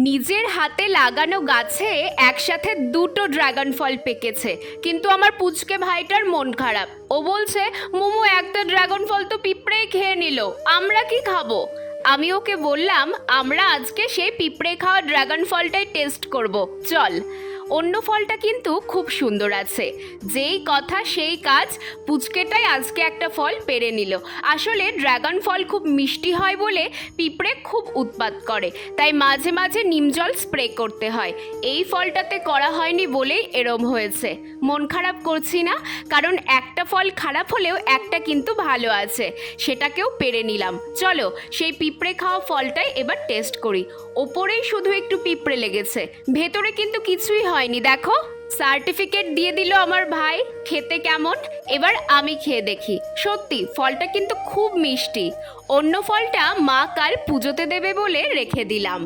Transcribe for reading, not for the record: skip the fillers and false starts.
নিজের হাতে লাগানো গাছে একসাথে দুটো ড্রাগন ফল পেকেছে, কিন্তু আমার পুচকে ভাইটার মন খারাপ। ও বলছে, মোমো একটা ড্রাগন ফল তো পিঁপড়েই খেয়ে নিল, আমরা কি খাবো? আমি ওকে বললাম, আমরা আজকে সেই পিঁপড়ে খাওয়া ড্রাগন ফলটাই টেস্ট করব, চল। অন্য ফলটা কিন্তু খুব সুন্দর আছে। যেই কথা সেই কাজ, পুচকেটাই আজকে একটা ফল পেরে নিল। আসলে ড্রাগন ফল খুব মিষ্টি হয় বলে পিঁপড়ে খুব উৎপাত করে, তাই মাঝে মাঝে নিম জল স্প্রে করতে হয়। এই ফলটাতে করা হয়নি বলেই এরম হয়েছে। মন খারাপ করছি না, কারণ একটা ফল খারাপ হলেও একটা কিন্তু ভালো আছে, সেটাকেও পেরে নিলাম। চলো সেই পিঁপড়ে খাওয়া ফলটাই এবার টেস্ট করি। ওপরেই শুধু একটু পিঁপড়ে লেগেছে, ভেতরে কিন্তু কিছুই হয়নি। দেখো, সার্টিফিকেট দিয়ে দিল আমার ভাই। খেতে কেমন এবার আমি খেয়ে দেখি। সত্যি ফলটা কিন্তু খুব মিষ্টি। অন্য ফলটা মা কাল পুজোতে দেবে বলে রেখে দিলাম।